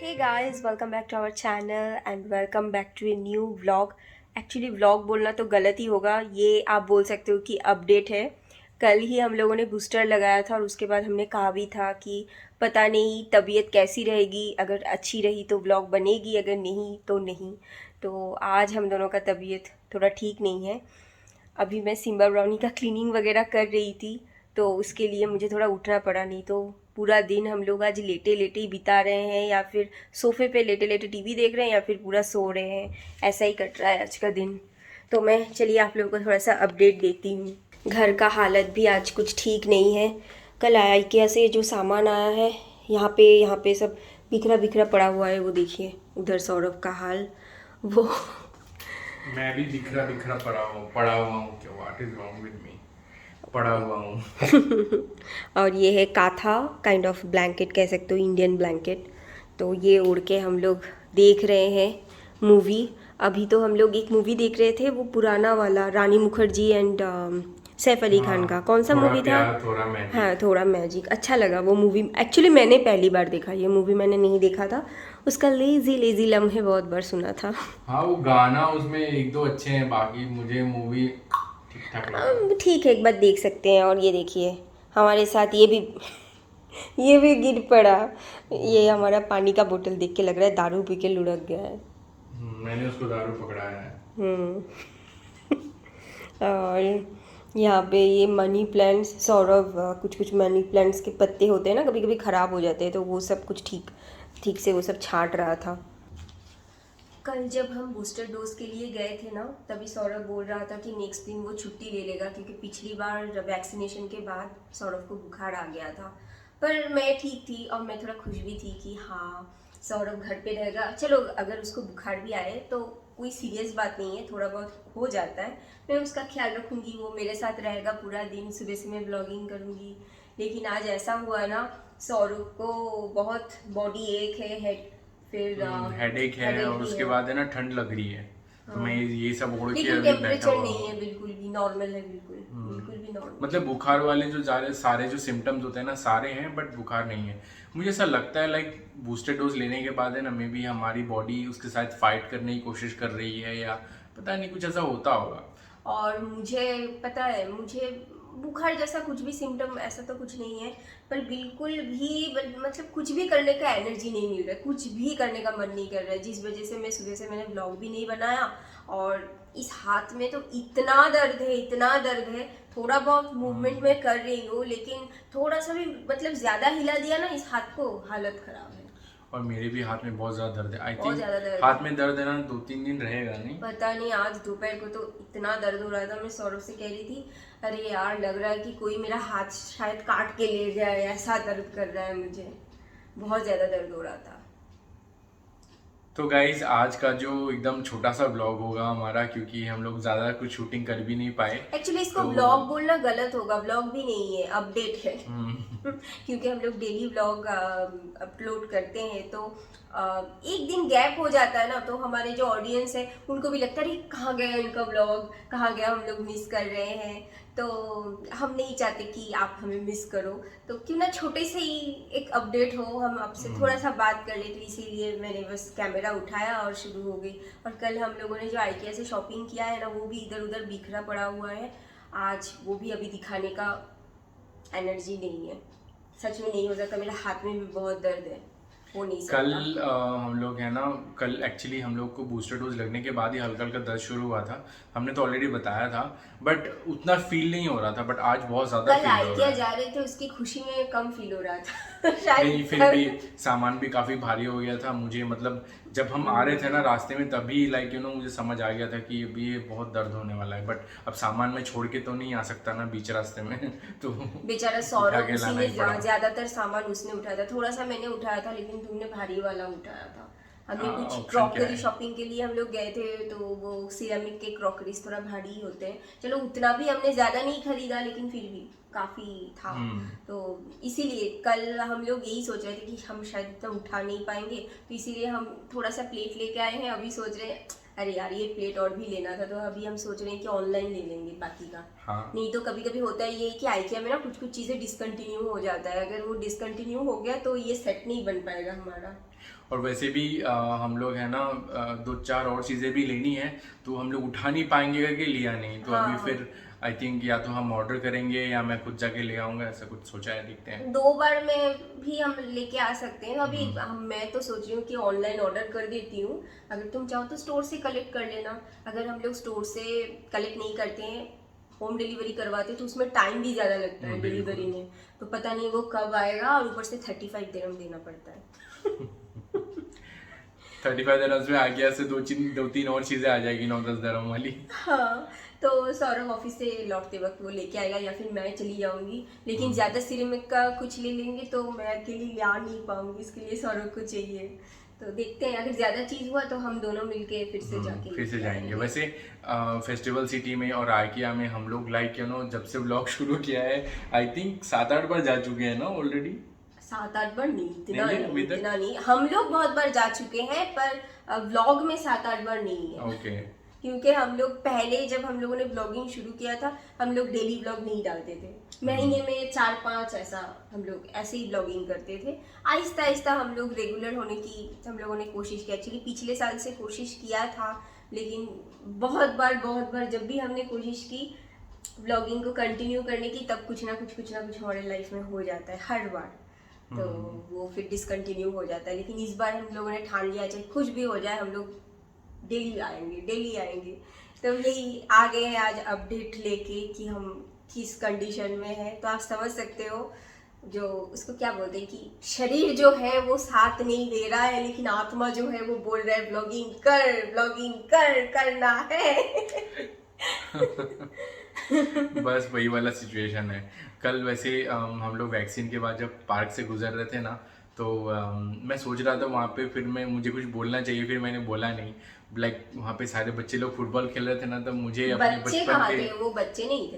Hey guys, welcome back to our channel and welcome back to a new vlog. Actually vlog बोलना तो गलत ही होगा, ये आप बोल सकते हो कि अपडेट है। कल ही हम लोगों ने बूस्टर लगाया था और उसके बाद हमने कहा भी था कि पता नहीं तबीयत कैसी रहेगी, अगर अच्छी रही तो व्लॉग बनेगी, अगर नहीं तो नहीं। तो आज हम दोनों का तबीयत थोड़ा ठीक नहीं है। अभी मैं सिम्बा ब्राउनी का क्लीनिंग वगैरह कर रही थी, तो उसके लिए मुझे थोड़ा उठना पड़ा, नहीं तो पूरा दिन हम लोग आज लेटे लेटे ही बिता रहे हैं, या फिर सोफे पे लेटे लेटे टीवी देख रहे हैं, या फिर पूरा सो रहे हैं। ऐसा ही कट रहा है आज का दिन। तो मैं चलिए आप लोगों को थोड़ा सा अपडेट देती हूँ। घर का हालत भी आज कुछ ठीक नहीं है। कल IKEA से जो सामान आया है, यहाँ पे सब बिखरा बिखरा पड़ा हुआ है। वो देखिए उधर सौरभ का हाल, वो मैं भी बिखरा बिखरा पड़ा हुआ हूँ। क्या what is wrong with me? पड़ा हुआ हूँ। और ये है काथा, काइंड ऑफ ब्लैंकेट कह सकते हो, इंडियन ब्लैंकेट। तो ये ओढ़ के हम लोग देख रहे हैं मूवी। अभी तो हम लोग एक मूवी देख रहे थे, वो पुराना वाला, रानी मुखर्जी एंड सैफ अली खान का। हाँ, कौन सा थोड़ा मूवी था? प्यार थोड़ा हाँ, मैजिक। थोड़ा मैजिक। अच्छा लगा वो मूवी। एक्चुअली मैंने पहली बार देखा, ये मूवी मैंने नहीं देखा था। उसका लेजी लेजी लम्हे बहुत बार सुना था। हाँ, वो गाना उसमें एक दो अच्छे हैं, बाकी मुझे मूवी ठीक ठाक लगा। ठीक है, एक बार देख सकते हैं। और ये देखिए हमारे साथ ये भी ये भी गिर पड़ा। ये हमारा पानी का बोतल देख के लग रहा है दारू पी के लुढ़क गया है। मैंने उसको दारू पकड़ाया है। हम्म। और यहाँ पे ये मनी प्लांट्स, सौरभ कुछ कुछ मनी प्लांट्स के पत्ते होते हैं ना, कभी कभी ख़राब हो जाते हैं, तो वो सब कुछ ठीक ठीक से वो सब छांट रहा था। कल जब हम बूस्टर डोज के लिए गए थे ना, तभी सौरभ बोल रहा था कि नेक्स्ट दिन वो छुट्टी ले लेगा, क्योंकि पिछली बार वैक्सीनेशन के बाद सौरभ को बुखार आ गया था। पर मैं ठीक थी और मैं थोड़ा खुश भी थी कि हाँ सौरभ घर पे रहेगा। चलो अगर उसको बुखार भी आए तो कोई सीरियस बात नहीं है, थोड़ा बहुत हो जाता है। मैं उसका ख्याल रखूँगी, वो मेरे साथ रहेगा पूरा दिन, सुबह से मैं ब्लॉगिंग करूँगी। लेकिन आज ऐसा हुआ ना, सौरभ को बहुत बॉडी एक है, हेड, फिर हेडेक है हेडेक और भी उसके है। बाद है ना, ठंड लग रही है। तो मैं हाँ, ये सब ओढ़ के लेकिन अभी बैठा टेम्परेचर हुआ नहीं हूँ। है, बिल्कुल भी नॉर्मल है, बिल्कुल बिल्कुल भी नॉर्मल मतलब बुखार वाले जो सारे जो सिम्टम्स होते हैं ना, सारे हैं, बट बुखार नहीं है। मुझे ऐसा लगता है लाइक बूस्टर डोज लेने के बाद है ना, मे बी हमारी बॉडी उसके साथ फाइट करने की कोशिश कर रही है, या पता नहीं कुछ ऐसा होता होगा। और मुझे पता है, मुझे बुखार जैसा कुछ भी सिम्टम ऐसा तो कुछ नहीं है। पर बिल्कुल भी मतलब कुछ भी करने का एनर्जी नहीं मिल रहा है, कुछ भी करने का मन नहीं कर रहा है, जिस वजह से मैं सुबह से मैंने ब्लॉग भी नहीं बनाया। और इस हाथ में तो इतना दर्द है, इतना दर्द है। थोड़ा बहुत मूवमेंट मैं कर रही हूँ, लेकिन थोड़ा सा भी मतलब ज़्यादा हिला दिया ना इस हाथ को, हालत ख़राब है। और मेरे भी हाथ में बहुत ज्यादा दर्द है। आई बहुत थिंक ज़्यादा दर्द हाथ है। में दर्द है ना, 2-3 दिन रहेगा नहीं। पता नहीं, आज दोपहर को तो इतना दर्द हो रहा था, मैं सौरभ से कह रही थी अरे यार लग रहा है कि कोई मेरा हाथ शायद काट के ले जाए, ऐसा दर्द कर रहा है मुझे। बहुत ज़्यादा दर्द हो रहा था। तो गाइज आज का जो एकदम छोटा सा ब्लॉग होगा हमारा, क्योंकि हम लोग ज्यादा कुछ शूटिंग कर भी नहीं पाए। एक्चुअली इसको तो ब्लॉग बोलना गलत होगा, ब्लॉग भी नहीं है, अपडेट है। हम्म, क्योंकि हम लोग डेली ब्लॉग अपलोड करते हैं, तो एक दिन गैप हो जाता है ना, तो हमारे जो ऑडियंस है उनको भी लगता है कहाँ गया इनका ब्लॉग, कहाँ गया, हम लोग मिस कर रहे हैं। तो हम नहीं चाहते कि आप हमें मिस करो, तो क्यों ना छोटे से ही एक अपडेट हो, हम आपसे थोड़ा सा बात कर ले। तो इसीलिए मैंने बस कैमरा उठाया और शुरू हो गई। और कल हम लोगों ने जो IKEA से शॉपिंग किया है ना, वो भी इधर उधर बिखरा पड़ा हुआ है। आज वो भी अभी दिखाने का एनर्जी नहीं है, सच में नहीं हो सकता। मेरे हाथ में भी बहुत दर्द है, हो नहीं कल सकता। हम लोग है ना, कल एक्चुअली हम लोग को बूस्टर डोज लगने के बाद ही हल्का हल्का दर्द शुरू हुआ था। हमने तो ऑलरेडी बताया था, बट उतना फील नहीं हो रहा था, बट आज बहुत ज्यादा कल फील हो रहा IKEA है। जा रहे थे, उसकी खुशी में कम फील हो रहा था नहीं, शायद फिर भी सामान भी काफी भारी हो गया था मुझे। मतलब जब हम आ रहे थे ना रास्ते में, तभी लाइक मुझे समझ आ गया था कि अभी ये बहुत दर्द होने वाला है। बट अब सामान में छोड़ के तो नहीं आ सकता ना बीच रास्ते में तो बेचारा उठा सौरभ, के उसी लाना ने ही पड़ा। ज्यादातर सामान उसने उठाया था, थोड़ा सा मैंने उठाया था, लेकिन तुमने भारी वाला उठाया था। हमने कुछ ऑप्शन क्या क्रॉकरी है। शॉपिंग के लिए हम लोग गए थे, तो वो सिरेमिक के क्रॉकरीज थोड़ा भारी ही होते हैं। चलो उतना भी हमने ज्यादा नहीं खरीदा, लेकिन फिर भी काफी था। हम्म। तो इसीलिए कल हम लोग यही सोच रहे थे कि हम शायद इतना उठा नहीं पाएंगे, तो इसीलिए हम थोड़ा सा प्लेट लेके आए हैं। अभी सोच रहे हैं अरे यार ये प्लेट और भी लेना था, तो अभी हम सोच रहे हैं कि ऑनलाइन ले लेंगे बाकी का। हाँ। नहीं तो कभी कभी होता है ये कि आइकिया में ना कुछ कुछ चीज़ें डिसकंटिन्यू हो जाता है, अगर वो डिसकंटिन्यू हो गया तो ये सेट नहीं बन पाएगा हमारा। और वैसे भी हम लोग है ना, दो चार और चीज़ें भी लेनी है, तो हम लोग उठा नहीं पाएंगे करके लिया नहीं, तो अभी हाँ फिर आई थिंक या तो हम ऑर्डर करेंगे या मैं खुद जाके ले आऊँगा, ऐसा कुछ सोचा है, देखते हैं। 2 बार में भी हम लेके आ सकते हैं, तो अभी मैं तो सोच रही हूँ कि ऑनलाइन ऑर्डर कर देती हूँ, अगर तुम चाहो तो स्टोर से कलेक्ट कर लेना। अगर हम लोग स्टोर से कलेक्ट नहीं करते हैं, होम डिलीवरी करवाते हैं, तो उसमें टाइम भी ज़्यादा लगता है बिल्कुल। डिलीवरी में, तो पता नहीं वो कब आएगा, और ऊपर से 35 दिरहम देना पड़ता है। 35 dirhams में आ गया, से दो तीन और चीज़ें आ जाएगी 9-10 dirham वाली। हाँ, तो सौरभ ऑफिस से लौटते वक्त वो लेके आएगा या फिर मैं चली जाऊंगी, लेकिन ज़्यादा सिरेमिक का कुछ ले लेंगे तो मैं अकेली ला नहीं पाऊंगी, इसके लिए सौरभ को चाहिए। तो देखते हैं, अगर ज़्यादा चीज़ हुआ तो हम दोनों मिलके फिर से जाके फिर से लेके जाएंगे। आएंगे। वैसे फेस्टिवल सिटी में और आइकिया में हम लोग लाइक जब से व्लॉग शुरू किया है, आई थिंक 7-8 बार जा चुके हैं ना ऑलरेडी। 7-8 बार नहीं, इतना नहीं, नहीं, अभी तक? इतना नहीं, हम लोग बहुत बार जा चुके हैं, पर व्लॉग में 7-8 बार नहीं है। ओके। क्योंकि हम लोग पहले जब हम लोगों ने ब्लॉगिंग शुरू किया था, हम लोग डेली ब्लॉग नहीं डालते थे, महीने में 4-5 ऐसा हम लोग ऐसे ही ब्लॉगिंग करते थे। आहिस्ता आहिस्ता हम लोग रेगुलर होने की हम लोगों ने कोशिश की। एक्चुअली पिछले साल से कोशिश किया था, लेकिन बहुत बार जब भी हमने कोशिश की ब्लॉगिंग को कंटिन्यू करने की, तब कुछ ना कुछ हमारे लाइफ में हो जाता है हर बार, तो वो फिर डिसकंटिन्यू हो जाता है। लेकिन इस बार हम लोगों ने ठान लिया, चाहे कुछ भी हो जाए हम लोग डेली आएंगे। तो यही आ गए हैं आज अपडेट लेके कि हम किस कंडीशन में है। तो आप समझ सकते हो, जो उसको क्या बोलते हैं कि शरीर जो है वो साथ नहीं दे रहा है, लेकिन आत्मा जो है वो बोल रहा है ब्लॉगिंग कर करना है। बस वही वाला सिचुएशन है। कल वैसे हम लोग वैक्सीन के बाद जब पार्क से गुजर रहे थे ना, तो मैं सोच रहा था वहाँ पे, फिर मुझे कुछ बोलना चाहिए, फिर मैंने बोला नहीं। लाइक वहाँ पे सारे बच्चे लोग फुटबॉल खेल रहे थे ना, तो मुझे अपने बच्चे बचपन कहाँ के थे? वो बच्चे नहीं थे।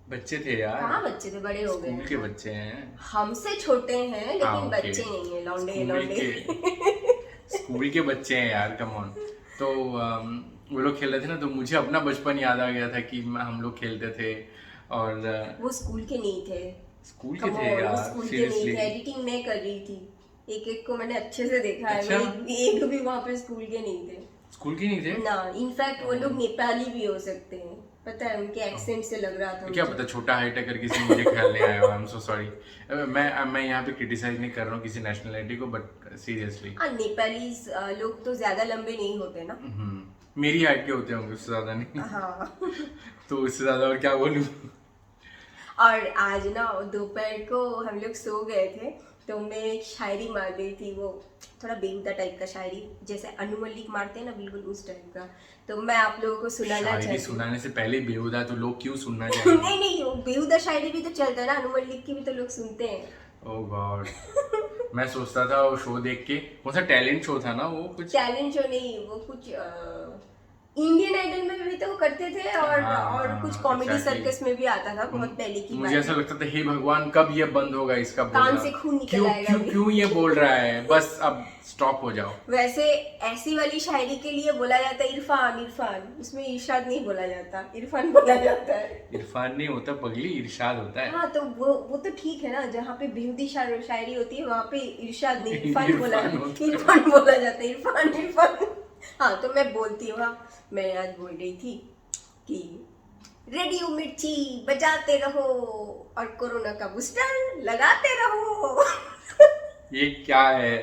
बच्चे थे यार। कहाँ बच्चे थे? बड़े हो गए स्कूल के बच्चे हैं। हमसे छोटे हैं, लेकिन हाँ, ओके। बच्चे नहीं है, लौंडे स्कूल लौंडे। स्कूल के बच्चे हैं यार, कम ऑन। तो वो लोग खेल रहे थे ना, तो मुझे अपना बचपन याद आ गया था कि हम लोग खेलते थे। और वो स्कूल के नहीं थे। स्कूल के Come थे on, वो यार, स्कूल के नहीं सीरियसली। थे, एडिटिंग मैं कर रही थी, एक एक को मैंने अच्छे से देखा है। अच्छा। वो एक भी वहाँ पे स्कूल के नहीं थे स्कूल के नहीं थे? ना। इनफैक्ट वो लोग नेपाली भी हो सकते हैं, पता है, उनके एक्सेंट से लग रहा था क्या मुझे। पता, छोटा हाइट है करके किसी मुझे ख्याल नहीं आया। I am so sorry. मैं यहाँ पे क्रिटिसाइज नहीं कर रहा हूँ किसी नेशनलिटी को, बट सीरियसली हाँ, नेपाली लोग तो ज्यादा लंबे नहीं होते ना। मेरी हाइट के होते होंगे, उससे ज्यादा नहीं। हाँ। तो उससे ज्यादा और क्या बोलूँ। और आज ना दोपहर को हम लोग सो गए थे, तो मैं एक शायरी मार रही थी, वो थोड़ा बेहुदा टाइप का शायरी, जैसे अनु मलिक मारते हैं ना, बिल्कुल उस टाइप का। तो मैं आप लोगों को सुनाना शायरी चाहती हूँ। सुनाने से पहले बेहुदा, तो लोग क्यों सुनना नहीं चाहेंगे? नहीं, वो बेहुदा शायरी भी तो चलता है ना, अनु मलिक की भी तो लोग सुनते हैं। ओह गॉड। मैं सोचता था वो शो देख के, कौन सा टैलेंट शो था ना वो, कुछ टैलेंट शो नहीं, वो कुछ इंडियन आइडल में भी तो वो करते थे, और कुछ कॉमेडी exactly। सर्कस में भी आता था, बहुत पहले की मुझे बात ऐसा है। लगता था, हे भगवान कब ये बंद होगा इसका कान बोलना। से खून निकल क्यों आएगा क्यों अभी। क्यों ये बोल रहा है, बस अब स्टॉप हो जाओ। वैसे ऐसी वाली शायरी के लिए बोला जाता है इरफान, उसमें इरशाद नहीं बोला जाता, इरफान बोला जाता है। इरफान नहीं होता पगली, इरशाद होता है। हाँ, तो वो तो ठीक है ना, जहाँ पे बेहुदी शायरी होती है वहाँ पे इरशाद नहीं, इरफान बोला जाता है, इरफान। हाँ, तो मैं बोलती हूँ। हाँ, मैं आज बोल रही थी कि रेडियो मिर्ची बजाते रहो और कोरोना का बूस्टर लगाते रहो। ये क्या है?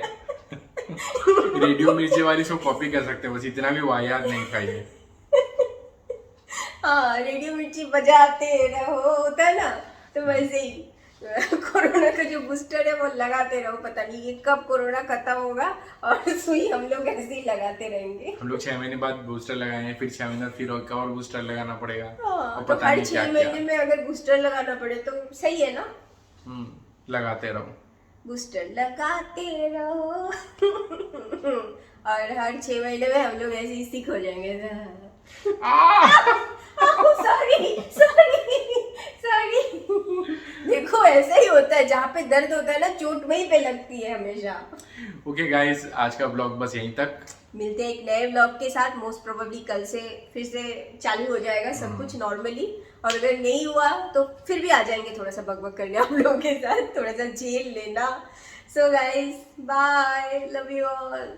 रेडियो मिर्ची वाली शो कॉपी कर सकते हैं, बस इतना भी वाहियात नहीं खाइए। हाँ, रेडियो मिर्ची बजाते रहो होता है ना, तो वैसे ही कोरोना का जो बूस्टर है वो लगाते रहो। पता नहीं ये कब कोरोना खत्म होगा, और सुई हम लोग ऐसे ही लगाते रहेंगे। हम लोग 6 महीने बाद बूस्टर लगाए हैं, फिर 6 महीने फिर और बूस्टर लगाना पड़ेगा। हाँ, और तो पता हर नहीं 6 क्या क्या। महीने में अगर बूस्टर लगाना पड़े तो सही है ना। लगाते रहो। बूस्टर लगाते रहो। और हर 6 महीने में हम लोग ऐसे ही सिक हो जाएंगे। Sorry sorry sorry. देखो ऐसा ही होता है, जहाँ पे दर्द होता है ना चोट वहीं पे लगती है हमेशा। ओके गाइस, आज का ब्लॉग बस यहीं तक। मिलते हैं एक नए ब्लॉग के साथ। मोस्ट प्रोबेबली कल से फिर से चालू हो जाएगा सब कुछ नॉर्मली, और अगर नहीं हुआ तो फिर भी आ जाएंगे थोड़ा सा बकबक करने आप लोगों के साथ, थोड़ा सा झेल लेना। So guys bye, love you all.